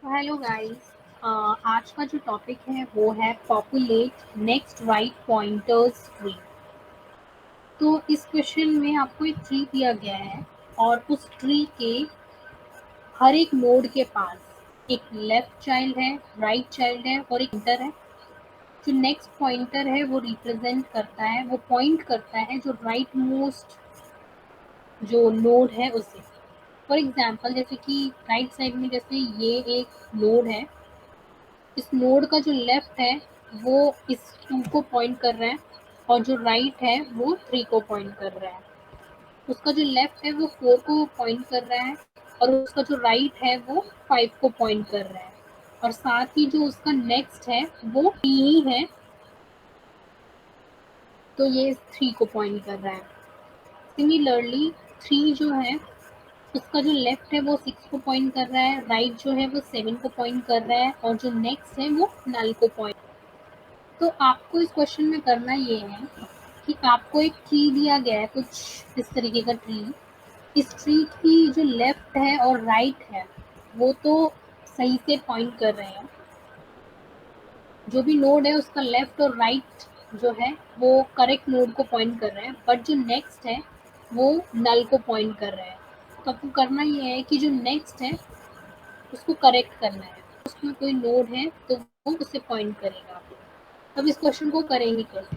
Hello guys. आज का जो टॉपिक है वो है populate next right pointers tree. तो इस क्वेश्चन में आपको एक ट्री दिया गया है और उस ट्री के हर एक नोड के पास एक लेफ्ट चाइल्ड है, राइट चाइल्ड है और एक पॉइंटर है। जो नेक्स्ट पॉइंटर है वो रिप्रेजेंट करता है, वो पॉइंट करता है जो राइट मोस्ट जो नोड है उसे। फॉर एग्जाम्पल जैसे कि राइट साइड में जैसे ये एक नोड है, इस नोड का जो लेफ्ट है वो इस 2 को पॉइंट कर रहा है और जो राइट है वो 3 को पॉइंट कर रहा है। उसका जो लेफ्ट है वो 4 को पॉइंट कर रहा है और उसका जो राइट है वो 5 को पॉइंट कर रहा है। और साथ ही जो उसका नेक्स्ट है वो 3 ही है, तो ये 3 को पॉइंट कर रहा है। सिमिलरली 3 जो है उसका जो लेफ्ट है वो 6 को पॉइंट कर रहा है, राइट जो है वो 7 को पॉइंट कर रहा है और जो नेक्स्ट है वो नल को पॉइंट। तो आपको इस क्वेश्चन में करना ये है कि आपको एक ट्री दिया गया है, कुछ इस तरीके का ट्री। इस ट्री की जो लेफ्ट है और राइट है वो तो सही से पॉइंट कर रहे हैं, जो भी नोड है उसका लेफ्ट और राइट जो है वो करेक्ट नोड को पॉइंट कर रहे हैं, बट जो नेक्स्ट है वो नल को पॉइंट कर रहा है। तो आपको करना ये है कि जो नेक्स्ट है उसको करेक्ट करना है, उसमें कोई नोड है तो वो उसे पॉइंट करेगा। अब इस क्वेश्चन को करेंगे कैसे?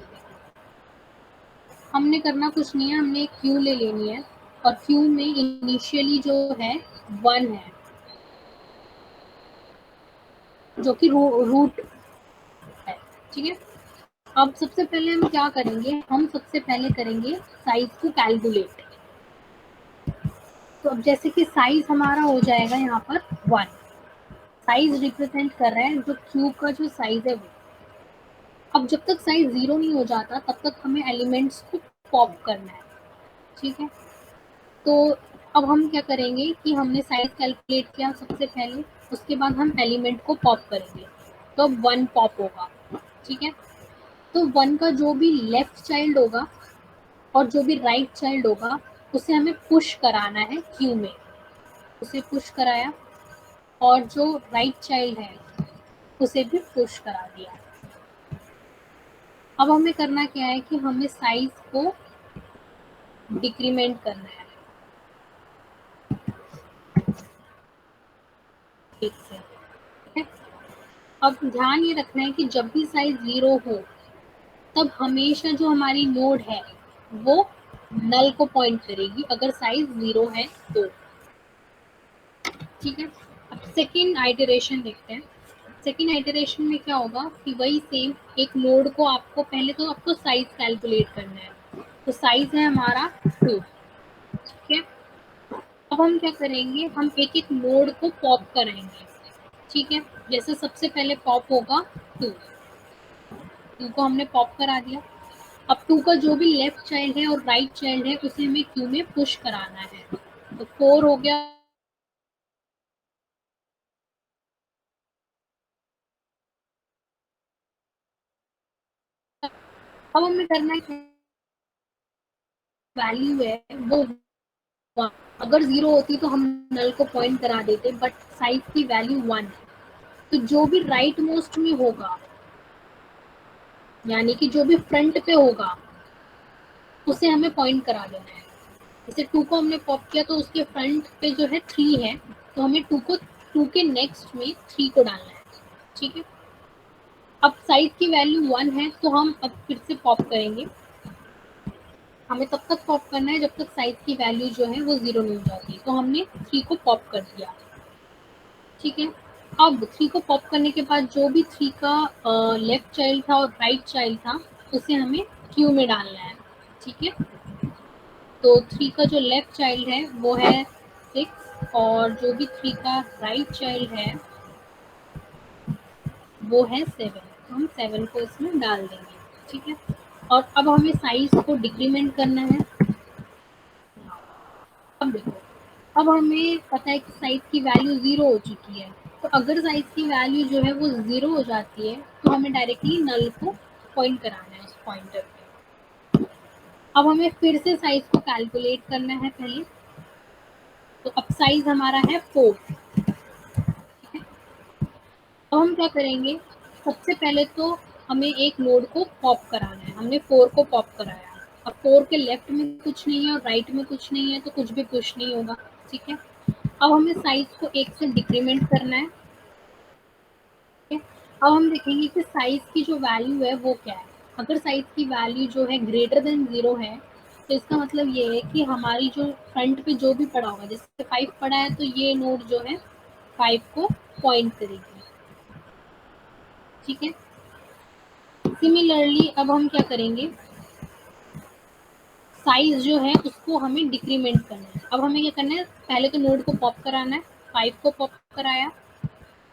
हमने करना कुछ नहीं है, हमने एक क्यू ले लेनी है और क्यू में इनिशियली जो है 1 है जो कि रूट है। ठीक है। अब सबसे पहले हम क्या करेंगे, हम सबसे पहले करेंगे साइज को कैलकुलेट। तो अब जैसे कि साइज हमारा हो जाएगा यहाँ पर 1। साइज रिप्रेजेंट कर रहा है जो क्यूब का जो साइज है वो। अब जब तक साइज 0 नहीं हो जाता तब तक हमें एलिमेंट्स को पॉप करना है। ठीक है। तो अब हम क्या करेंगे कि हमने साइज कैलकुलेट किया सबसे पहले, उसके बाद हम एलिमेंट को पॉप करेंगे। तो अब 1 पॉप होगा। ठीक है। तो 1 का जो भी लेफ्ट चाइल्ड होगा और जो भी राइट चाइल्ड होगा उसे हमें पुश कराना है क्यू में। उसे पुश कराया और जो राइट चाइल्ड है उसे भी पुश करा दिया। अब हमें करना क्या है कि हमें साइज को डिक्रीमेंट करना है ठीक से। ठीक है। अब ध्यान ये रखना है कि जब भी साइज 0 हो तब हमेशा जो हमारी नोड है वो नल को पॉइंट करेगी अगर साइज 0 है तो। ठीक है। अब सेकेंड आइटरेशन देखते हैं। सेकेंड आइटरेशन में क्या होगा कि वही सेम एक नोड को आपको पहले तो आपको साइज कैलकुलेट करना है। तो साइज है हमारा 2। ठीक है। अब हम क्या करेंगे, हम एक एक नोड को पॉप करेंगे। ठीक है। जैसे सबसे पहले पॉप होगा 2। 2 को हमने पॉप करा दिया। अब 2 का जो भी लेफ्ट चाइल्ड है और राइट चाइल्ड है उसे हमें क्यू में पुश कराना है। तो 4 हो गया। अब हमें करना है वैल्यू है वो 1। अगर 0 होती तो हम नल को पॉइंट करा देते, बट साइज की वैल्यू 1 है। तो जो भी राइट मोस्ट में होगा यानी कि जो भी फ्रंट पे होगा उसे हमें पॉइंट करा देना है। जैसे 2 को हमने पॉप किया तो उसके फ्रंट पे जो है 3 है, तो हमें 2 के नेक्स्ट में 3 को डालना है। ठीक है। अब साइज की वैल्यू 1 है तो हम अब फिर से पॉप करेंगे। हमें तब तक पॉप करना है जब तक साइज की वैल्यू जो है वो 0 नहीं हो जाती। तो हमने 3 को पॉप कर दिया। ठीक है। अब 3 को पॉप करने के बाद जो भी 3 का लेफ्ट चाइल्ड था और राइट चाइल्ड था उसे हमें क्यू में डालना है। ठीक है। तो 3 का जो लेफ्ट चाइल्ड है वो है 6 और जो भी 3 का राइट चाइल्ड है वो है 7। तो हम 7 को इसमें डाल देंगे। ठीक है। और अब हमें साइज को डिक्रीमेंट करना है। अब देखो, अब हमें पता है कि साइज की वैल्यू 0 हो चुकी है। तो अगर साइज की वैल्यू जो है वो 0 हो जाती है तो हमें डायरेक्टली नल को पॉइंट कराना है उस पॉइंटर पे। अब हमें फिर से साइज को कैलकुलेट करना है पहले। तो अब साइज हमारा है 4। अब हम क्या करेंगे, सबसे पहले तो हमें एक नोड को पॉप कराना है। हमने 4 को पॉप कराया। अब 4 के लेफ्ट में कुछ नहीं है और राइट में कुछ नहीं है, तो कुछ भी पुश नहीं होगा। ठीक है, अब हमें साइज को 1 से डिक्रीमेंट करना है। ठीक है, अब हम देखेंगे कि साइज की जो वैल्यू है वो क्या है। अगर साइज की वैल्यू जो है ग्रेटर देन 0 है, तो इसका मतलब ये है कि हमारी जो फ्रंट पे जो भी पड़ा होगा, जैसे 5 पड़ा है तो ये नोड जो है 5 को पॉइंट करेगी। ठीक है, सिमिलरली अब हम क्या करेंगे, साइज जो है उसको हमें डिक्रीमेंट करना है। अब हमें क्या करना है, पहले तो नोड को पॉप कराना है। 5 को पॉप कराया,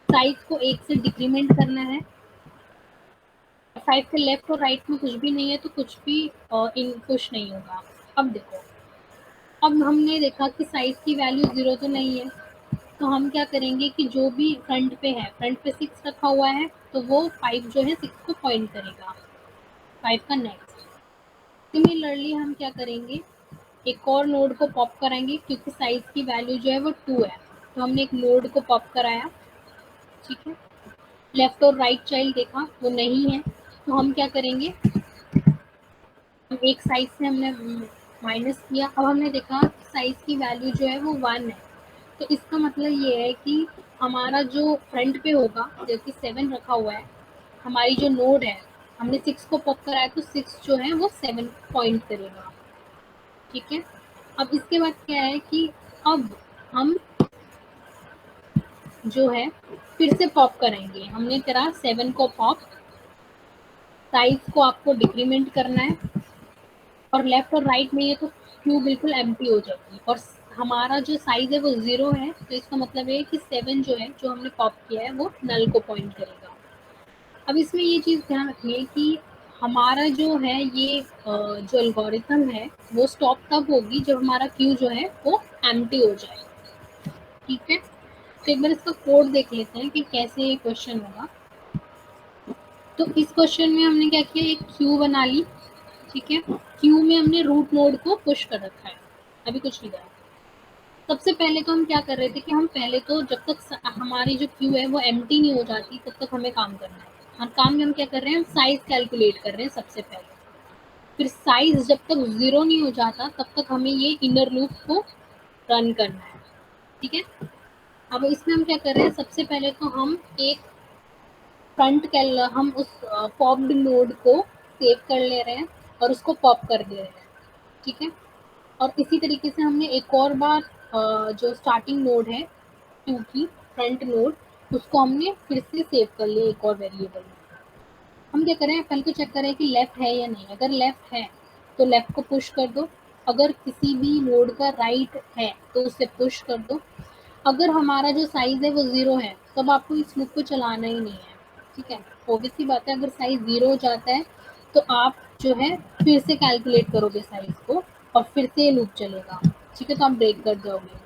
साइज को 1 से डिक्रीमेंट करना है। 5 के लेफ्ट और राइट में कुछ भी नहीं है, तो कुछ भी इन पुश नहीं होगा। अब देखो, अब हमने देखा कि साइज की वैल्यू 0 तो नहीं है, तो हम क्या करेंगे कि जो भी फ्रंट पे है, फ्रंट पे 6 रखा हुआ है, तो वो 5 जो है 6 को पॉइंट करेगा, 5 का नेक्स्ट। सिमिलरली हम क्या करेंगे, एक और नोड को पॉप कराएंगे, क्योंकि साइज की वैल्यू जो है वो 2 है, तो हमने एक नोड को पॉप कराया। ठीक है, लेफ्ट और राइट चाइल्ड देखा वो नहीं है, तो हम क्या करेंगे, एक साइज से हमने माइनस किया। अब हमने देखा साइज की वैल्यू जो है वो 1 है, तो इसका मतलब ये है कि हमारा जो फ्रंट पे होगा, जबकि 7 रखा हुआ है, हमारी जो नोड है, हमने 6 को पॉप कराया, तो 6 जो है वो 7 पॉइंट करेगा। ठीक है, अब इसके बाद क्या है कि अब हम जो है फिर से पॉप करेंगे। हमने करा 7 को पॉप, साइज को आपको डिक्रीमेंट करना है, और लेफ्ट और राइट में ये तो क्यू बिल्कुल एम्प्टी हो जाएगी, और हमारा जो साइज है वो 0 है, तो इसका मतलब है कि 7 जो है, जो हमने पॉप किया है, वो नल को पॉइंट करेगा। अब इसमें ये चीज़ ध्यान रखिए कि हमारा जो है ये जो एल्गोरिथम है वो स्टॉप तब होगी जब हमारा क्यू जो है वो एम्प्टी हो जाए। ठीक है, तो एक बार इसका कोड देख लेते हैं कि कैसे ये क्वेश्चन होगा। तो इस क्वेश्चन में हमने क्या किया, एक क्यू बना ली। ठीक है, क्यू में हमने रूट नोड को पुश कर रखा है, अभी कुछ नहीं करा। सबसे पहले तो हम क्या कर रहे थे कि हम पहले तो जब तक हमारी जो क्यू है वो एम्प्टी नहीं हो जाती, तब तक हमें काम करना है। और काम में हम क्या कर रहे हैं, हम साइज कैलकुलेट कर रहे हैं सबसे पहले। फिर साइज जब तक 0 नहीं हो जाता, तब तक हमें ये इनर लूप को रन करना है। ठीक है, अब इसमें हम क्या कर रहे हैं, सबसे पहले तो हम एक फ्रंट कैल हम उस पॉप्ड नोड को सेव कर ले रहे हैं और उसको पॉप कर दे रहे हैं। ठीक है, और इसी तरीके से हमने एक और बार जो स्टार्टिंग नोड है 2 की फ्रंट नोड, उसको हमने फिर से सेव कर लिया एक और वेरिएबल में। हम क्या करें, पहले तो चेक करें कि लेफ्ट है या नहीं। अगर लेफ्ट है तो लेफ्ट को पुश कर दो, अगर किसी भी नोड का राइट है तो उसे पुश कर दो। अगर हमारा जो साइज है वो 0 है, तब आपको इस लूप को चलाना ही नहीं है। ठीक है, ऑब्वियसली बात है, अगर साइज 0 हो जाता है तो आप जो है फिर से कैलकुलेट करोगे साइज को, और फिर से ये लूप चलेगा। ठीक है, तो आप ब्रेक कर जाओगे।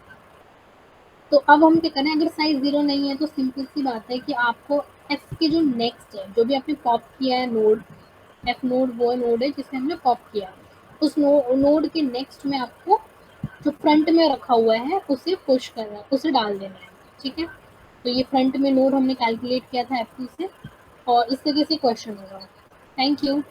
तो अब हम क्या करें, अगर साइज 0 नहीं है तो सिंपल सी बात है कि आपको एफ के जो नेक्स्ट है, जो भी आपने पॉप किया है नोड, एफ नोड वो नोड है जिसे हमने पॉप किया, उस नोड के नेक्स्ट में आपको जो फ्रंट में रखा हुआ है उसे पुश करना है, उसे डाल देना है। ठीक है, तो ये फ्रंट में नोड हमने कैलकुलेट किया था F2 से, और इस तरीके से क्वेश्चन होगा। Thank you.